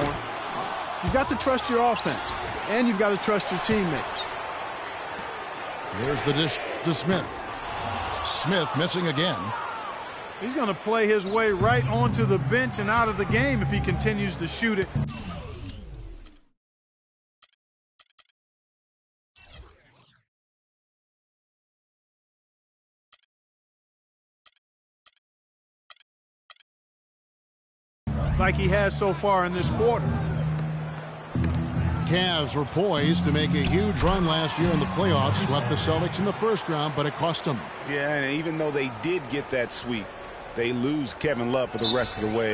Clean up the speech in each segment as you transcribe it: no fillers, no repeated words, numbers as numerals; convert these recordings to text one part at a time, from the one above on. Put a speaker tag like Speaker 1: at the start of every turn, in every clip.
Speaker 1: him. You've got to trust your offense, and you've got to trust your teammates.
Speaker 2: Here's the dish to Smith. Smith missing again.
Speaker 1: He's going to play his way right onto the bench and out of the game if he continues to shoot it. Like he has so far in this quarter.
Speaker 2: Cavs were poised to make a huge run last year in the playoffs. Swept the Celtics in the first round, but it cost them.
Speaker 3: Yeah, and even though they did get that sweep, they lose Kevin Love for the rest of the way.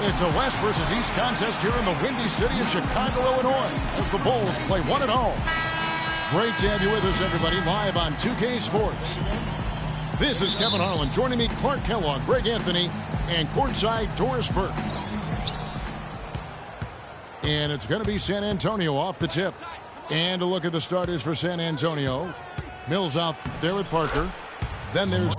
Speaker 2: It's a West versus East contest here in the windy city of Chicago, Illinois, as the Bulls play one at home. Great to have you with us, everybody, live on 2K Sports. This is Kevin Harlan. Joining me, Clark Kellogg, Greg Anthony, and courtside Doris Burke. And it's going to be San Antonio off the tip. And a look at the starters for San Antonio. Mills out there with Parker. Then there's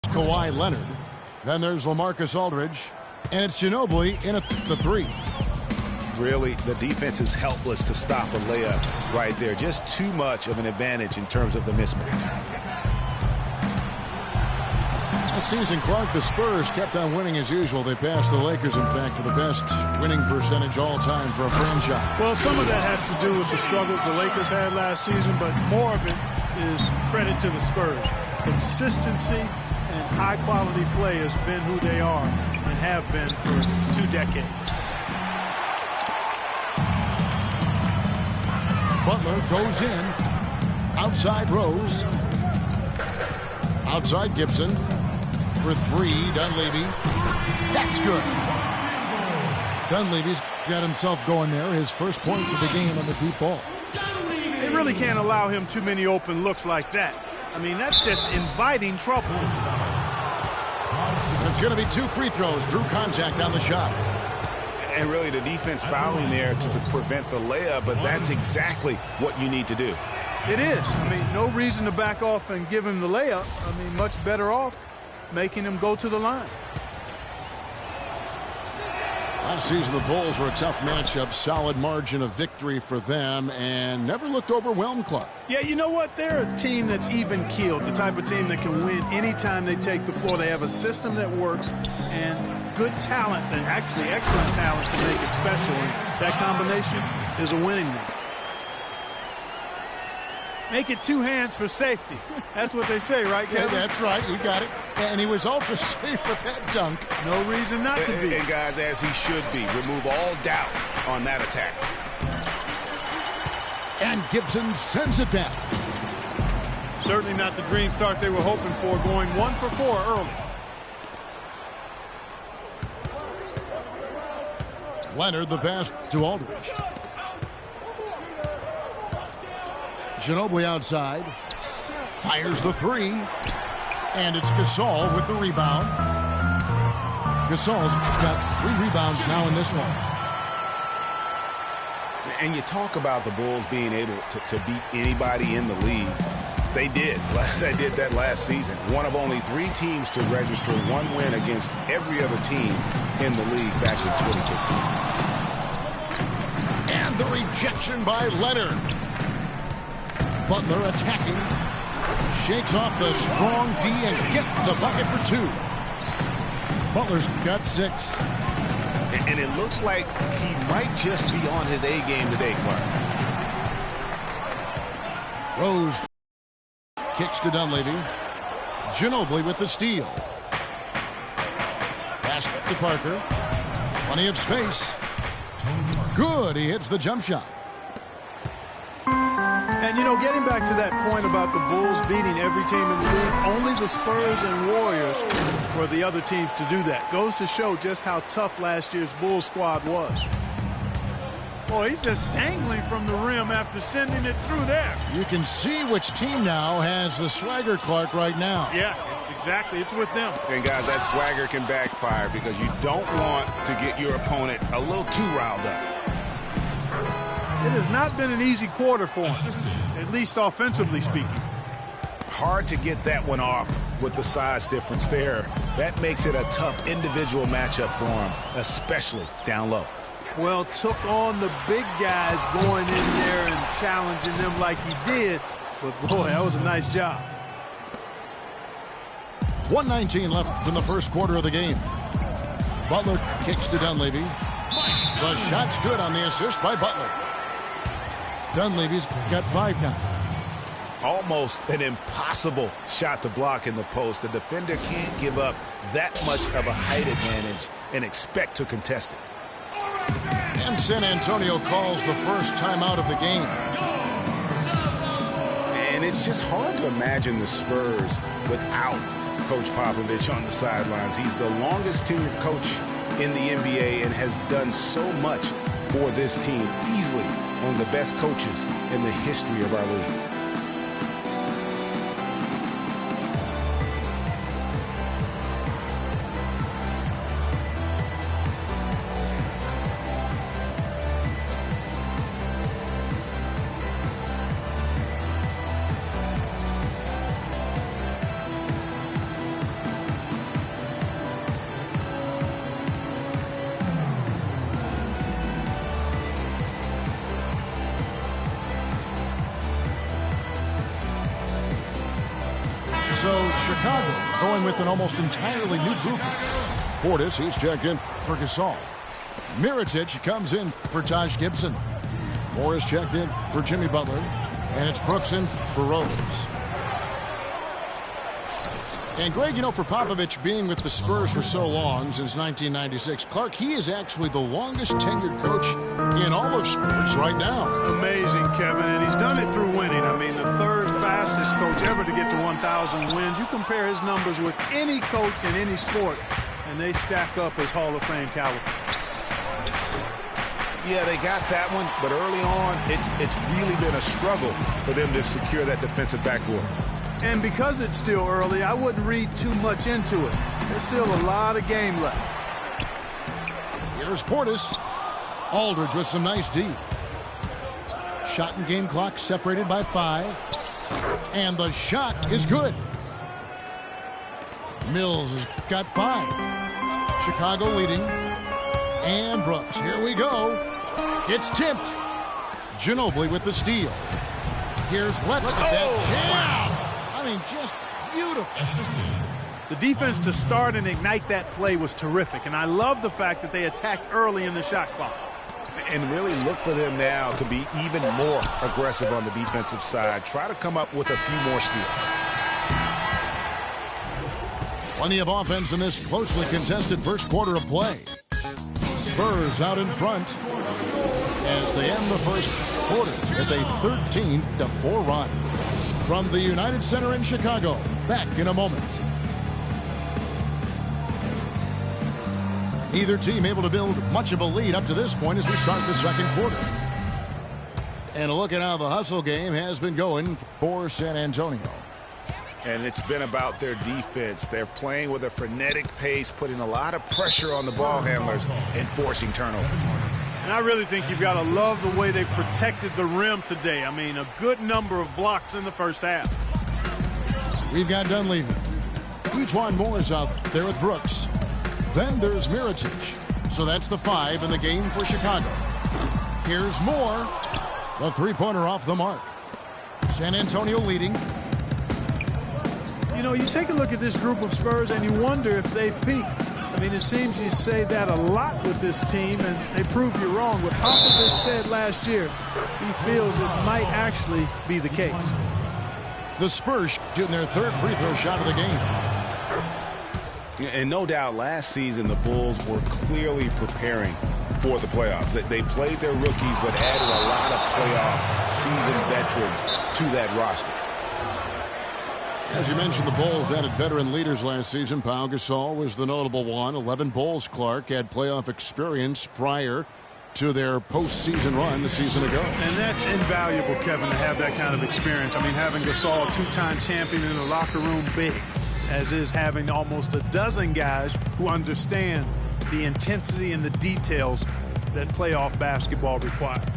Speaker 2: Kawhi Leonard. Then there's LaMarcus Aldridge. And it's Ginobili in the three.
Speaker 3: Really, the defense is helpless to stop a layup right there. Just too much of an advantage in terms of the mismatch.
Speaker 2: This season, Clark, the Spurs kept on winning as usual. They passed the Lakers, in fact, for the best winning percentage all time for a franchise.
Speaker 1: Well, some of that has to do with the struggles the Lakers had last season, but more of it is credit to the Spurs. Consistency and high-quality play has been who they are and have been for 2 decades.
Speaker 2: Butler goes in. Outside Rose. Outside Gibson. For 3, Dunleavy. That's good. Dunleavy's got himself going there. His first points of the game on the deep ball.
Speaker 1: They really can't allow him too many open looks like that. I mean, that's just inviting trouble.
Speaker 2: It's going to be 2 free throws. Drew contact on the shot.
Speaker 3: And really, the defense fouling there to prevent the layup, but that's exactly what you need to do.
Speaker 1: It is. I mean, no reason to back off and give him the layup. I mean, much better off making him go to the line.
Speaker 2: Last season, the Bulls were a tough matchup. Solid margin of victory for them and never looked overwhelmed, Clark.
Speaker 1: Yeah, you know what? They're a team that's even-keeled, the type of team that can win anytime they take the floor. They have a system that works and good talent, and actually excellent talent to make it special. And that combination is a winning one. Make it 2 hands for safety. That's what they say, right, Kevin?
Speaker 2: Yeah, that's right. You got it. And he was also safe with that dunk.
Speaker 1: No reason not to be.
Speaker 3: And guys, as he should be. Remove all doubt on that attack.
Speaker 2: And Gibson sends it down.
Speaker 1: Certainly not the dream start they were hoping for, going 1 for 4 early.
Speaker 2: Leonard, the pass to Aldridge. Ginobili outside. Fires the 3. And it's Gasol with the rebound. Gasol's got 3 rebounds now in this one.
Speaker 3: And you talk about the Bulls being able to beat anybody in the league. They did. They did that last season. One of only 3 teams to register 1 win against every other team in the league back in 2015.
Speaker 2: And the rejection by Leonard. Butler attacking. Shakes off the strong D and gets the bucket for 2. Butler's got 6.
Speaker 3: And it looks like he might just be on his A game today, Clark.
Speaker 2: Rose kicks to Dunleavy. Ginobili with the steal. Pass to Parker. Plenty of space. Good. He hits the jump shot.
Speaker 1: And, you know, getting back to that point about the Bulls beating every team in the league, only the Spurs and Warriors were the other teams to do that. Goes to show just how tough last year's Bulls squad was. Boy, he's just dangling from the rim after sending it through there.
Speaker 2: You can see which team now has the swagger, Clark, right now.
Speaker 1: Yeah, it's with them.
Speaker 3: And, guys, that swagger can backfire because you don't want to get your opponent a little too riled up.
Speaker 1: It has not been an easy quarter for him, at least offensively speaking.
Speaker 3: Hard to get that one off with the size difference there. That makes it a tough individual matchup for him, especially down low.
Speaker 1: Well, took on the big guys going in there and challenging them like he did. But, boy, that was a nice job.
Speaker 2: 1:19 left in the first quarter of the game. Butler kicks to Dunleavy. The shot's good on the assist by Butler. Dunleavy's got 5 now.
Speaker 3: Almost an impossible shot to block in the post. The defender can't give up that much of a height advantage and expect to contest it.
Speaker 2: And San Antonio calls the first timeout of the game.
Speaker 3: And it's just hard to imagine the Spurs without Coach Popovich on the sidelines. He's the longest tenured coach in the NBA and has done so much for this team. Easily one of the best coaches in the history of our league.
Speaker 2: So Chicago going with an almost entirely new group. Portis, he's checked in for Gasol. Mirotic comes in for Taj Gibson. Morris checked in for Jimmy Butler. And it's Brooks in for Rose. And Greg, you know, for Popovich being with the Spurs for so long, since 1996, Clark, he is actually the longest tenured coach in all of sports right now.
Speaker 1: Amazing, Kevin, and he's done it through winning. I mean, the third fastest coach ever to get to 1,000 wins. You compare his numbers with any coach in any sport, and they stack up as Hall of Fame caliber.
Speaker 3: Yeah, they got that one, but early on, it's really been a struggle for them to secure that defensive backboard.
Speaker 1: And because it's still early, I wouldn't read too much into it. There's still a lot of game left.
Speaker 2: Here's Portis. Aldridge with some nice D. Shot and game clock separated by 5. And the shot is good. Mills has got 5. Chicago leading. And Brooks, here we go. It's tipped. Ginobili with the steal. Here's Let. Look at that jam. I mean, just beautiful.
Speaker 1: The defense to start and ignite that play was terrific, and I love the fact that they attacked early in the shot clock.
Speaker 3: And really look for them now to be even more aggressive on the defensive side. Try to come up with a few more steals.
Speaker 2: Plenty of offense in this closely contested first quarter of play. Spurs out in front as they end the first quarter with a 13-4 run. From the United Center in Chicago, back in a moment. Neither team able to build much of a lead up to this point as we start the second quarter. And a look at how the hustle game has been going for San Antonio.
Speaker 3: And it's been about their defense. They're playing with a frenetic pace, putting a lot of pressure on the ball handlers and forcing turnovers.
Speaker 1: And I really think you've got to love the way they protected the rim today. I mean, a good number of blocks in the first half.
Speaker 2: We've got Dunleavy. Ejuan Moore is out there with Brooks. Then there's Mirotic. So that's the 5 in the game for Chicago. Here's Moore. The three-pointer off the mark. San Antonio leading.
Speaker 1: You know, you take a look at this group of Spurs and you wonder if they've peaked. I mean, it seems you say that a lot with this team, and they prove you wrong. What Popovich said last year, he feels it might actually be the case.
Speaker 2: The Spurs shooting their third free throw shot of the game.
Speaker 3: And no doubt last season the Bulls were clearly preparing for the playoffs. They played their rookies but added a lot of playoff seasoned veterans to that roster.
Speaker 2: As you mentioned, the Bulls added veteran leaders last season. Pau Gasol was the notable one. 11 Bulls, Clark, had playoff experience prior to their postseason run the season ago.
Speaker 1: And that's invaluable, Kevin, to have that kind of experience. I mean, having Gasol, two-time champion in the locker room, big, as is having almost a dozen guys who understand the intensity and the details that playoff basketball requires.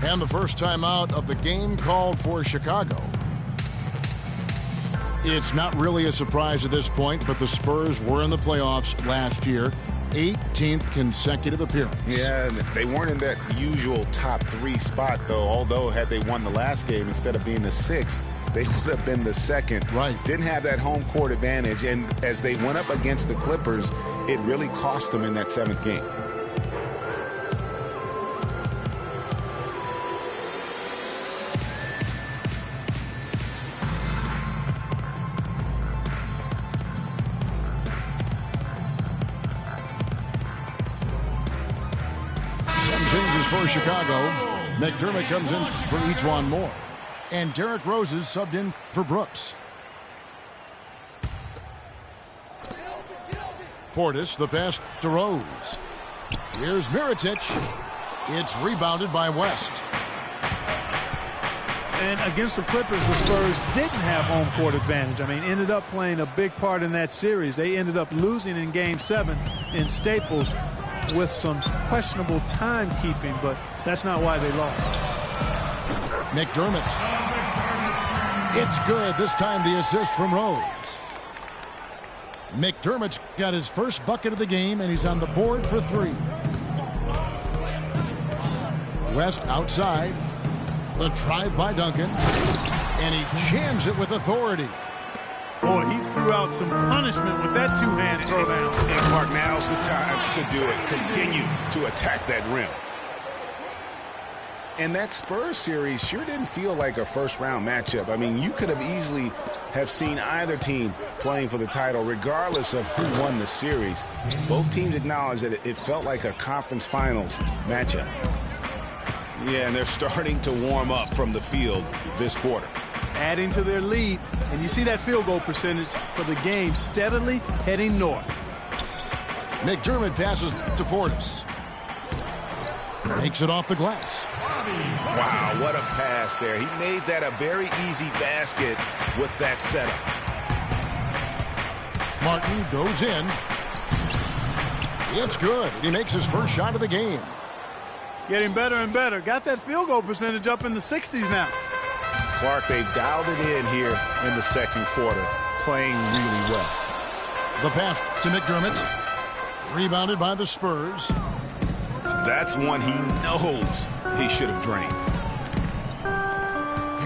Speaker 2: And the first time out of the game called for Chicago. It's not really a surprise at this point, but the Spurs were in the playoffs last year. 18th consecutive appearance.
Speaker 3: Yeah, they weren't in that usual top 3 spot, though. Although, had they won the last game, instead of being the 6th, they would have been the 2nd.
Speaker 2: Right.
Speaker 3: Didn't have that home court advantage, and as they went up against the Clippers, it really cost them in that 7th game.
Speaker 2: For Chicago, McDermott comes in for Ejuan Moore. And Derrick Rose is subbed in for Brooks. Portis, the pass to Rose. Here's Mirotic. It's rebounded by West.
Speaker 1: And against the Clippers, the Spurs didn't have home court advantage. I mean, ended up playing a big part in that series. They ended up losing in Game 7 in Staples with some questionable timekeeping, but that's not why they lost.
Speaker 2: McDermott. It's good. This time the assist from Rose. McDermott's got his first bucket of the game, and he's on the board for 3. West outside. The drive by Duncan. And he jams it with authority.
Speaker 1: Boy, he threw out some punishment with that two-hand throwdown.
Speaker 3: And Clark, now's the time to do it. Continue to attack that rim. And that Spurs series sure didn't feel like a first-round matchup. I mean, you could have easily have seen either team playing for the title, regardless of who won the series. Both teams acknowledged that it felt like a conference finals matchup. Yeah, and they're starting to warm up from the field this quarter.
Speaker 1: Adding to their lead, and you see that field goal percentage for the game steadily heading north.
Speaker 2: McDermott passes to Portis. Makes it off the glass.
Speaker 3: Wow, what a pass there. He made that a very easy basket with that setup.
Speaker 2: Martin goes in. It's good. He makes his first shot of the game.
Speaker 1: Getting better and better. Got that field goal percentage up in the 60s now.
Speaker 3: Clark, they've dialed it in here in the second quarter, playing really well.
Speaker 2: The pass to McDermott. Rebounded by the Spurs.
Speaker 3: That's one he knows he should have drained.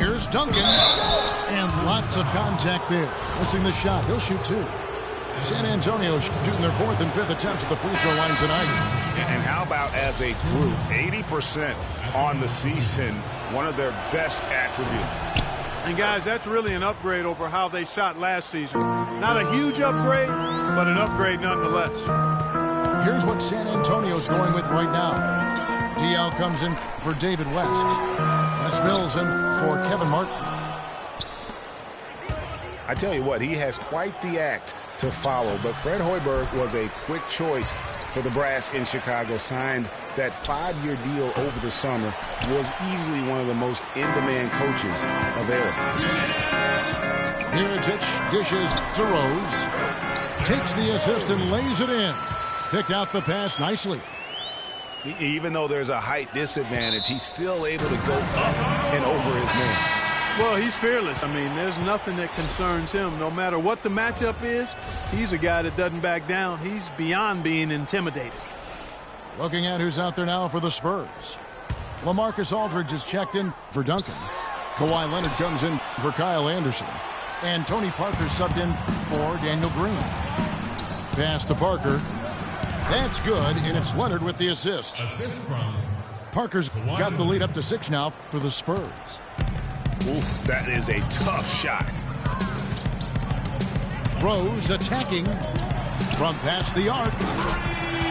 Speaker 2: Here's Duncan. And lots of contact there. Missing the shot. He'll shoot 2. San Antonio shooting their 4th and 5th attempts at the free throw line tonight.
Speaker 3: And how about as a group, 80% on the season, one of their best attributes.
Speaker 1: And guys, that's really an upgrade over how they shot last season. Not a huge upgrade, but an upgrade nonetheless.
Speaker 2: Here's what San Antonio's going with right now. DL comes in for David West. That's Mills in for Kevin Martin.
Speaker 3: I tell you what, he has quite the act to follow, but Fred Hoiberg was a quick choice for the brass in Chicago. Signed that 5-year deal over the summer. Was easily one of the most in-demand coaches available.
Speaker 2: Mirotic dishes to Rose. Takes the assist and lays it in. Picked out the pass nicely.
Speaker 3: Even though there's a height disadvantage, he's still able to go up and over his man.
Speaker 1: Well, he's fearless. I mean, there's nothing that concerns him. No matter what the matchup is, he's a guy that doesn't back down. He's beyond being intimidated.
Speaker 2: Looking at who's out there now for the Spurs. LaMarcus Aldridge is checked in for Duncan. Kawhi Leonard comes in for Kyle Anderson. And Tony Parker subbed in for Daniel Green. Pass to Parker. That's good, and it's Leonard with the assist. Parker's got the lead up to 6 now for the Spurs.
Speaker 3: Ooh, that is a tough shot.
Speaker 2: Rose attacking from past the arc.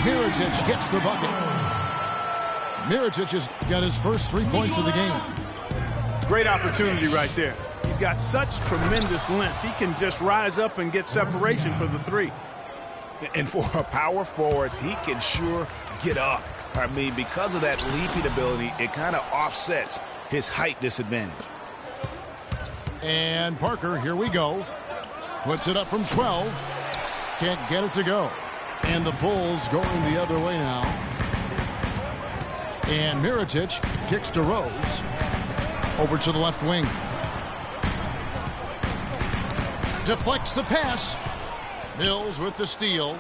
Speaker 2: Mirotic gets the bucket. Mirotic has got his first 3 points of the game.
Speaker 1: Great opportunity right there. He's got such tremendous length. He can just rise up and get separation for the 3.
Speaker 3: And for a power forward, he can sure get up. I mean, because of that leaping ability, it kind of offsets his height disadvantage.
Speaker 2: And Parker, here we go. Puts it up from 12. Can't get it to go. And the Bulls going the other way now. And Mirotic kicks to Rose. Over to the left wing. Deflects the pass. Mills with the steal.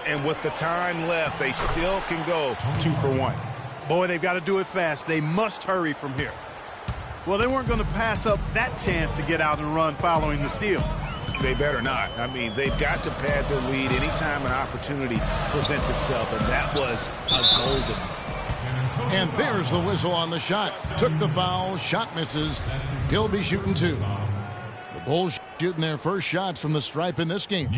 Speaker 3: And with the time left, they still can go 2 for 1.
Speaker 1: Boy, they've got to do it fast. They must hurry from here. Well, they weren't going to pass up that chance to get out and run following the steal.
Speaker 3: They better not. I mean, they've got to pad their lead anytime an opportunity presents itself, and that was a golden.
Speaker 2: And there's the whistle on the shot. Took the foul, shot misses. He'll be shooting 2. The Bulls shooting their first shots from the stripe in this game.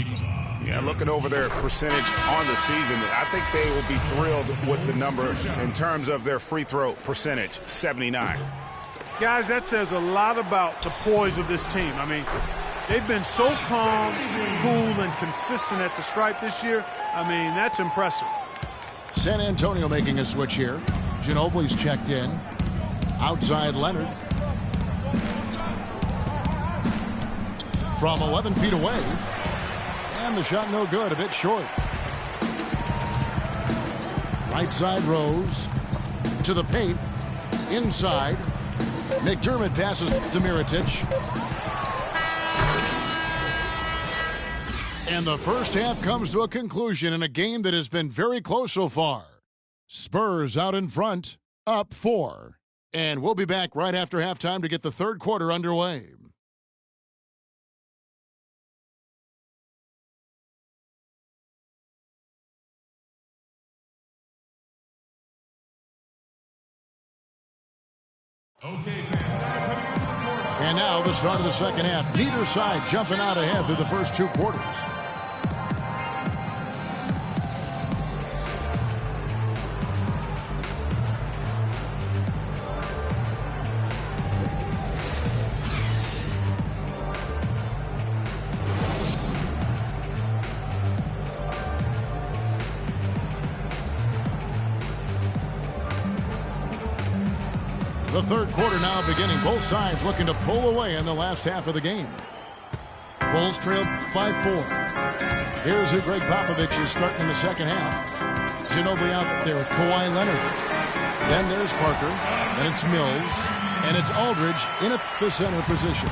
Speaker 3: Yeah, looking over their percentage on the season, I think they will be thrilled with the number in terms of their free throw percentage, 79.
Speaker 1: Guys, that says a lot about the poise of this team. I mean, they've been so calm, cool, and consistent at the stripe this year. I mean, that's impressive.
Speaker 2: San Antonio making a switch here. Ginobili's checked in. Outside Leonard. From 11 feet away. And the shot no good, a bit short. Right side Rose. To the paint. Inside. McDermott passes to Mirotic. And the first half comes to a conclusion in a game that has been very close so far. Spurs out in front, up 4. And we'll be back right after halftime to get the third quarter underway. And now the start of the second half. Neither side jumping out ahead through the first 2 quarters. The third quarter now beginning. Both sides looking to pull away in the last half of the game. Bulls trail 5-4. Here's who Greg Popovich is starting in the second half. Ginobili out there with Kawhi Leonard. Then there's Parker. Then it's Mills. And it's Aldridge in at the center position.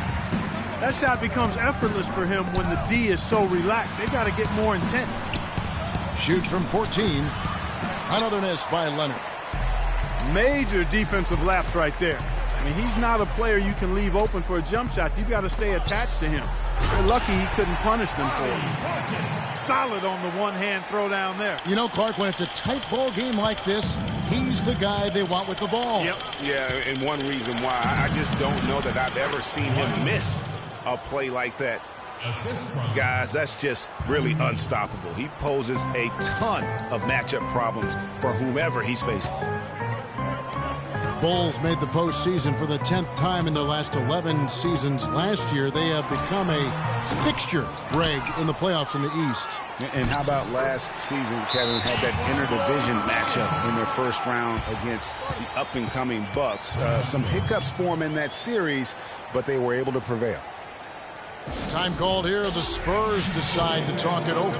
Speaker 1: That shot becomes effortless for him when the D is so relaxed. They've got to get more intense.
Speaker 2: Shoots from 14. Another miss by Leonard.
Speaker 1: Major defensive lapse right there. I mean, he's not a player you can leave open for a jump shot. You've got to stay attached to him. They're lucky he couldn't punish them for it. Solid on the one-hand throw down there.
Speaker 2: You know, Clark, when it's a tight ball game like this, he's the guy they want with the ball.
Speaker 1: Yep.
Speaker 3: Yeah, and one reason why I just don't know that I've ever seen him miss a play like that. Guys, that's just really unstoppable. He poses a ton of matchup problems for whomever he's facing.
Speaker 2: Bulls made the postseason for the 10th time in their last 11 seasons. Last year, they have become a fixture, Greg, in the playoffs in the East.
Speaker 3: And how about last season, Kevin, had that interdivision matchup in their first round against the up-and-coming Bucks. Some hiccups for them in that series, but they were able to prevail.
Speaker 2: Time called here. The Spurs decide to talk it over.